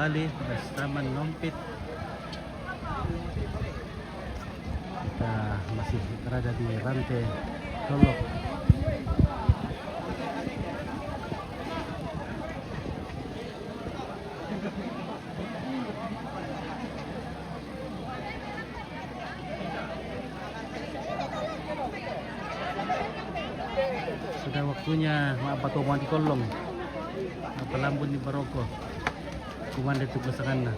Bali, Taman Nompit. Kita masih berada di Rantai Golok. Sudah waktunya mapatuman di kolong. Palambon di Baroko. Kumanda itu pasangan na.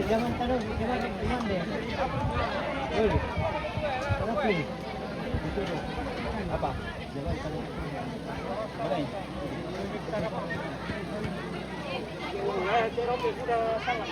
Jangan taruh, jangan deh. Apa? Jangan taruh. Mana? Sudah salah.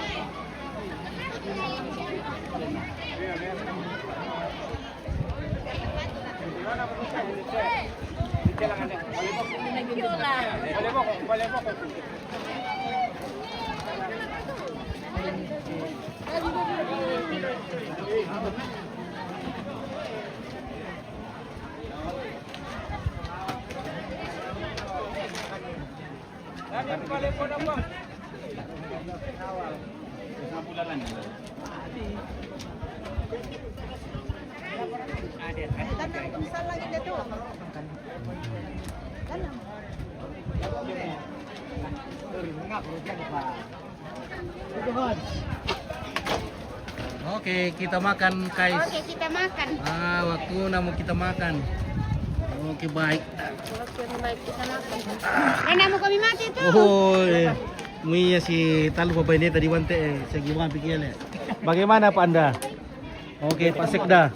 Oke, kita makan, guys. Oke, kita makan. Waktu mau kita makan. Oke, baik. Oke, baik kita makan. Mana mau kami mati tuh? Oh, Muiya si Talu Bapak ini tadi wante segi mga pikirnya. Bagaimana Pak Anda? Oke, Pak Sekda.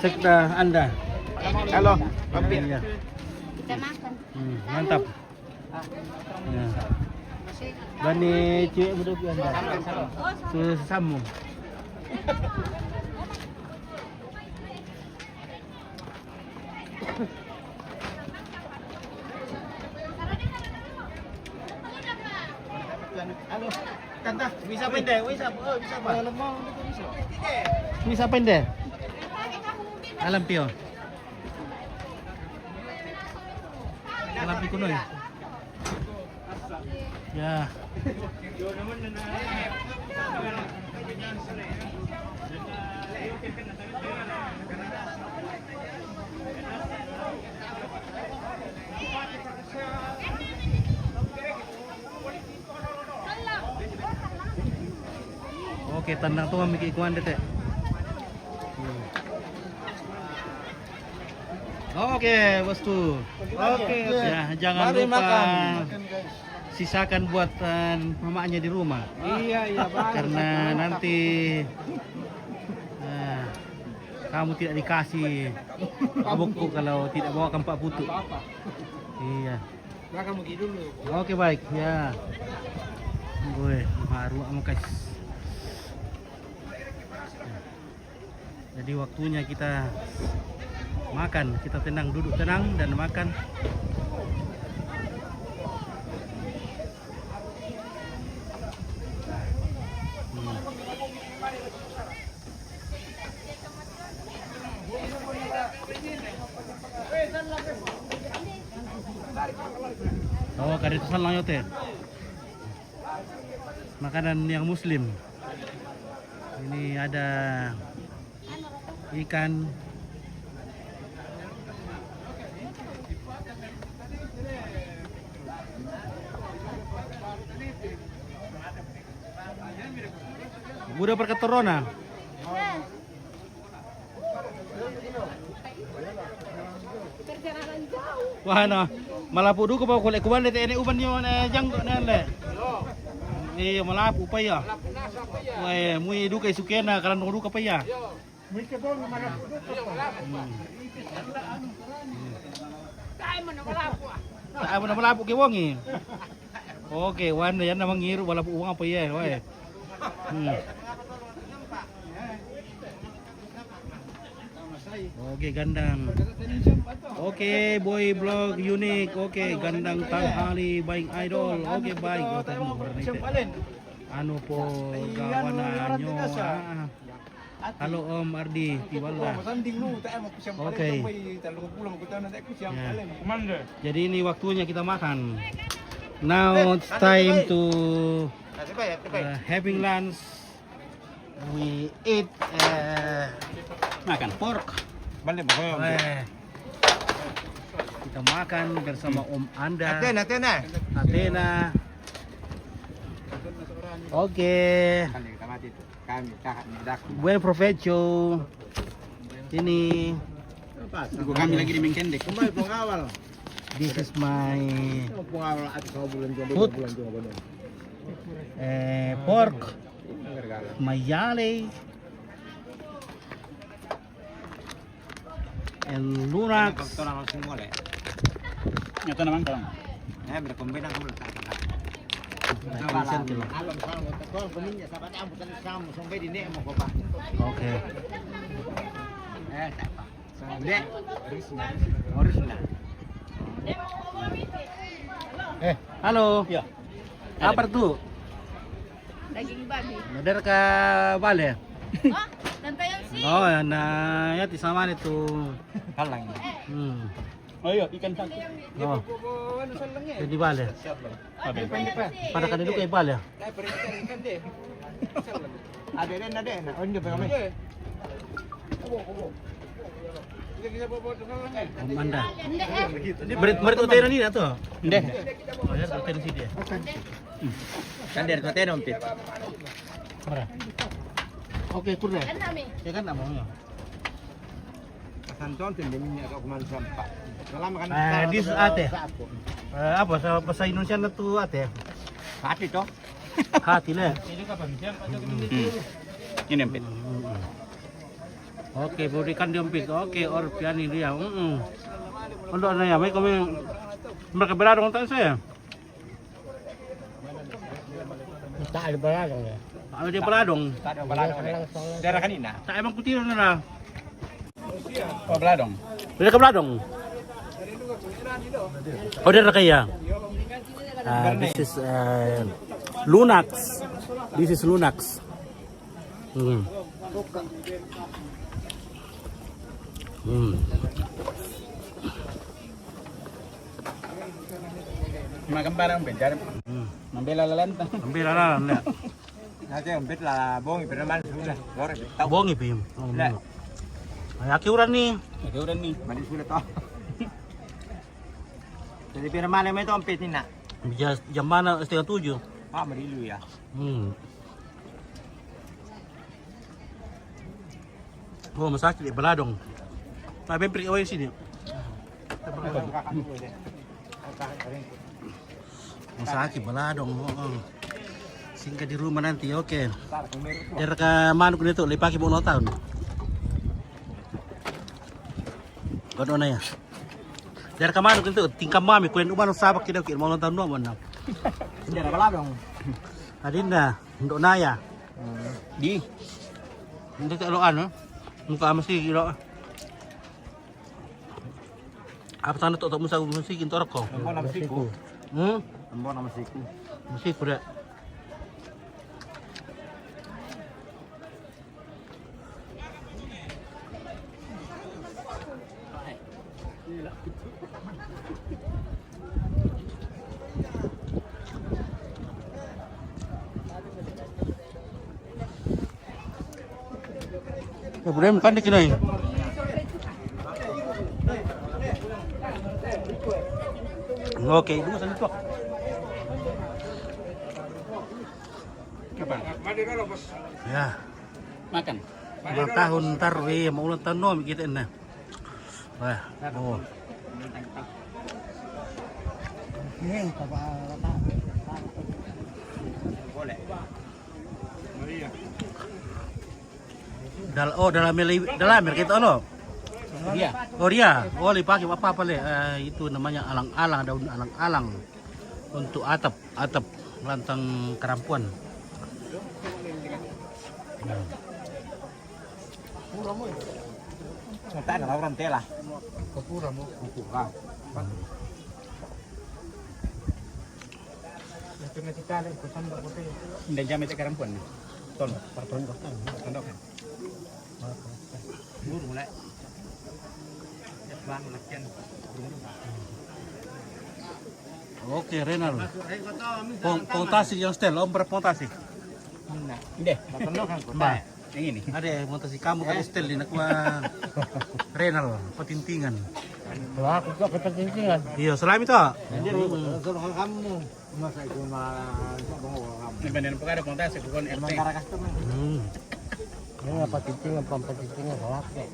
Sekda Anda. Halo, Mampir ya. Kita makan. Mantap. Ya. Bani cuy budak Anda. Sesama. halo. Tante, bisa pendek, bisa apa? Lemong itu bisa. Bisa pendek. Alam pio. Alam pi kuno ya. Ya. Oke, tandang tuh kami ikuan dete. Oke, bosku. Oke. Ya, jangan Mari lupa makan, guys. sisakan buat mamanya di rumah. Iya, Bang. Karena nanti kamu tidak dikasih buku kalau tidak bawakan Pak Putu. Iya. Kamu gitu dulu. Oke, baik. Ya. Gue baru sama guys. Jadi waktunya kita makan, kita tenang, duduk tenang dan makan. Oh, kada itu salah yote. Makanan yang muslim. Ini ada ikan, Budak perketorona. Perjalanan jauh. Wah, no. Malapu du ko ba kulay kuwan dito ini uban yo na jang na le. Iya malapu pa ya. Wah, mui du kay sukena kalan du ka pa ya. Tayo mo na malabo kay Wong eh. Okay, one yan namang ngiro, wala po uwang pa yan. Okay. Okay, gandang. Okay, boy vlog unique. Okay, gandang tanghali buying idol. Okay, bye. Ano po gawa na nyo? Halo Om Ardi Tiwala. Okay. Ya. Jadi ini waktunya kita makan. Now it's time to having lunch. We eat makan pork. Kita makan bersama Om Anda. Athena. Oke. Buen provecho. Ini. Kami lagi di Mengkendek. This is my food. Pork. Mayale. And lunax. Ito naman ko. Oke. Halo. Ya. Apa tuh? Daging babi. Modern ka bale? Oh, tantayan sih. Oh, nah ya sama itu. Halang. Oh iya, ikan satu. Oh. Jadi bale. Pada kan itu kayak bale. Ada. Oh, ini berapa? Om Anda. Berit hotel ini tuh. Ndeh. Oh ya, hotel sini dia. Kan dari kota Dompit. Mana? Oke, kurang. Kan kami. Ya kan enggak mau. Santon tim demi atau kemana sampah. Selama kan. Dis ate. Apa bahasa Indonesia itu ate? Hati toh. Hati lah. Ini Dompit. Oke, berikan diompit. Oke, orpian ini dia. Untuk anak ya, kami mereka beradong tak saya. Tak ada beladong ya. Ada dia beradong. Tak ada beladong. Daerah kanina. Tak emang kutiran na. Oh, beladong. Mereka beradong. Oh, dia kaya. This is lunax. This is lunax. Makan barang beda. Membela lalanta. Ambil lah, enggak. Nanti Dompit lah bongi pereman sudah. Lore tahu. Bohong itu. Enggak. Ay, akiuran nih. Oke, udah nih. Mandi sudah toh. Jadi pereman yang itu Dompit ini nak. Jam mana? 6:30. Ah, merilu ya. Oh, masakit di beladong. Tapi pergi awal sini. Masakit beladong. Singkat di rumah nanti, oke. Dari ke manuk itu, lipaki mau tahun. Gak ya. Dari ke manuk itu, tingkah mami, kuen umano sabak tidak kira mau tahun dua mana. Daerah beladong. Adinda, untuk naya. Di. Hindi ka aloan, muka masih kilo. Apa sana tuh musa musikin torok ko? Ambo nama siku. Ambo nama siku. Musik udah. Ya, boleh makan dikit nih. Oke, dulu sana tuh. Ya, Makan. ulang tahun ntar, mau ulang tahun nom kita ini. Wah, oh. Boleh. Dalam kita ano? Dia. Oh dia, boleh pakai apa le? Itu namanya alang-alang, daun alang-alang untuk atap lantang kerampuan. Tak ada orang tela. Kapura mo. Buka. Ito na titala ko sanda ko tayo. Hindi jam itu kerampuan. Ton. Partondok kan. Tondok. Buru mulai. Bang lakian. Oke, Renal. Pontasi yang stel, om berpontasi. Ini. Tondok kan kota. Yang ini. Ada montasi kamu kan stel di nakwa Renal, petintingan. Wah, aku kok kepentingan. Iya, selama itu. Suruh kamu. Masa itu malah kamu. Ini benar pokoknya ada kontasi bukan RT. Ini apa titingan, pampatingan halak kok.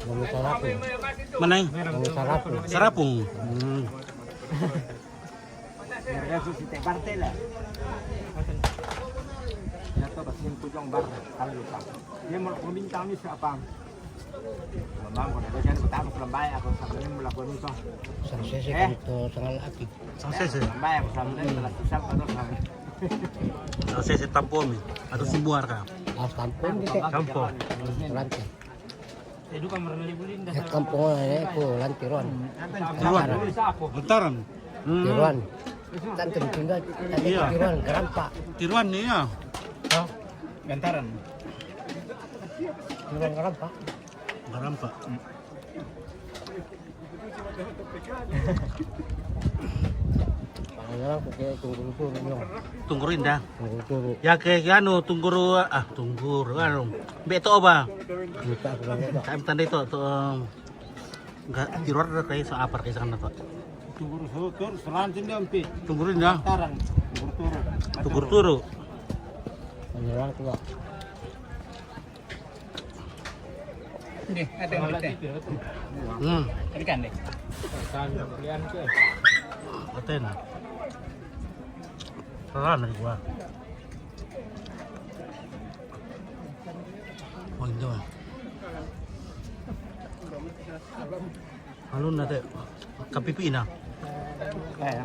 Mau sarapung. Mana? Mau sarapung. Sarapung. Mereka susi teh partai lah. Ya tuh basin pujong bar kalau lupa. Dia mau bintang ni siapa? Lambang ko na diyan betapa lambay ako sa kanila mulakuan nito. Sang sese kanto sangal akit. Sangses. Lambay ako sa kanila la tusap ano sa. Sangses tampom. Atau simbuar ka. Kampung gitu. Kampung. Lantai. Edu kamar nalibulin dah. Ya kampung ko lantiron. Tiruan. Bentaran. Tiruan. Tanten tinggal Iya. tiruan kerampak. Tiruan nih ya. Hah? Gantaran. Tiruan kerampak. Garam pak. Pangalan ko kaya tunggu-tunggu nyo. Tunggurin dah. Tunggu-tunggu. Ya ke ano tungguru tungguru ano. Beto ba? Kita ko lang ito. Kami tanda itu enggak tiruan ada kayak so apar kayak sana tuh. Tunggu sutur selantin dia empi. Tunggurin dah. Gantaran. Tunggu Tunggur turu. Pangalan ko lang. Ini ada yang teh. Ini kan deh. Aten. Salah dari gua. Oh itu. Alun nate. Kapipi na. Ya.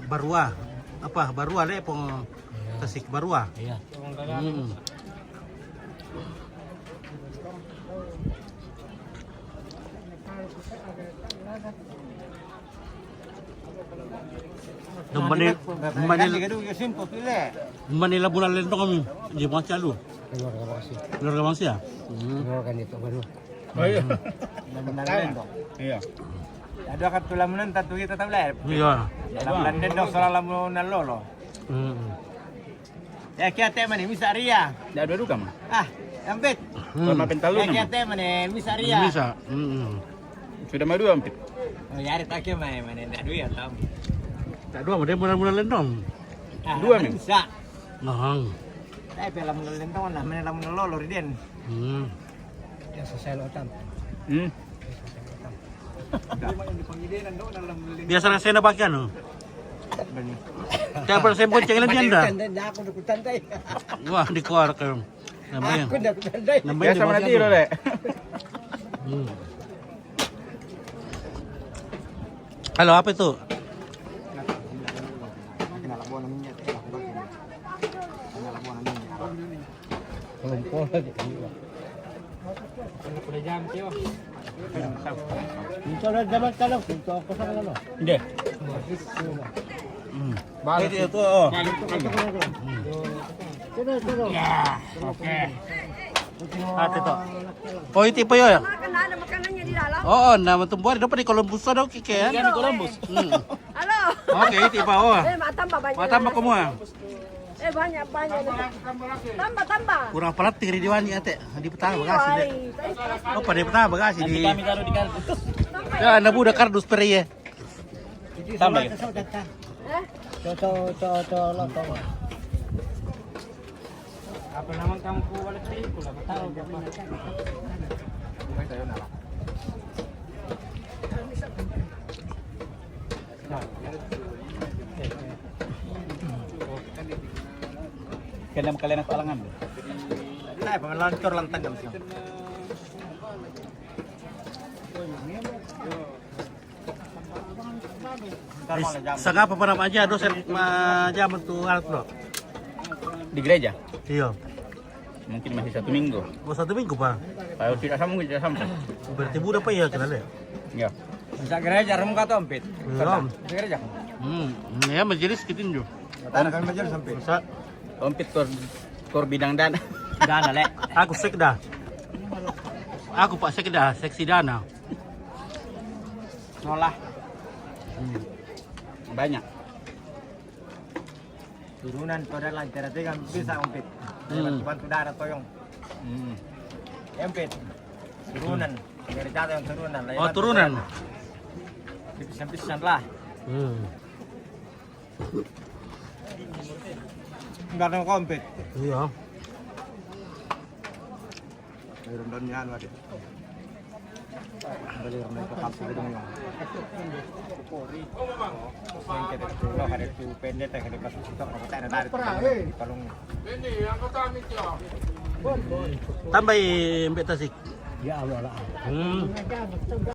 Barua. Apa? Barua le pong Tasik Barua. Iya. Manila bulan lain to kami. Di mga chalo. Keluarga Bangsi ya? Keluarga dito baru. Oh iya. Iya. Ada kat tulamunan tatu kita tablet. Iya. Dalam den dok salah lamunan lolo. Ya kia teh mani misaria. Ya dua kam. Ah, ampit. Sama pentalu. Ya kia teh mani misaria. Bisa. Sudah mau dua ampit. Oh ya ada tak mani mani dak dua tam. Tak dua mah dia bulan-bulan lendong. Dua men. Bisa. Nahang. Tapi lamun lentong lah mani lamun lolo riden. Ya selesai lo tam. Biasa na saya nabakian no. Kaya pala saya bonceng ilan yan dah. Aku nakutanday. Wah, di kuar ka. Namanya. Aku nakutanday. Namanya Biasa mana tiro le. Halo, apa itu? Kelompok lagi. Itu ada zaman kalau itu aku sama lo. Ide. Balik itu oh. Ya. Oke. Ate to. Oh, itu pa yo. Makan ada makanannya di dalam. Oo, naman tumbuhan dapat di Columbus daw kike. Yan Columbus. Halo. Oke, itu pa oh. Matambah banyak. Matambah ko mo ah. Banyak. Tambah. Kurang pelat tinggi di wani ate. Di petang bagasi deh. Oh, pada petang bagasi di. Kami taruh di kardus. Ya, nabu udah kardus peri ya. Tambah. Coba lo tahu. Apa nama kamu ku wala tripo lah taruh apa. Bukan tayo na lang. Kailan kalian ang talangan? Ay, pangalancor lang tanggap siya. Sa nga pa naman aja, dosen majaman tu alat bro. Di gereja? Iya. Mungkin masih 1 minggu. Oh, 1 minggu pa. Kalau tidak sama, tidak sama. Berarti muda pa ya kenal ya. Ya. Bisa gereja, rum kata ompit. Belum. Bisa gereja. Ya majelis kitin jo. Tanah kan majelis ompit. Sa Ompit kor bidang dana. Dana le. aku sekda. Aku Pak Sekda, seksi dana. Nolah. Banyak. Turunan toda lancar itu kan bisa ompit. Bantu darah toyong. Ompit. Turunan. Gereja yang turunan. Oh, turunan. Pisan-pisan lah. Enggak ada kompet. Iya. Meron doon yan, wadi. Bali rin may kapapsi doon yung. Yung kita tulo, kada tu pendek, kada pasutok, kada tayo na dari. Palong. Tambay mbek tasik. Ya Allah lah.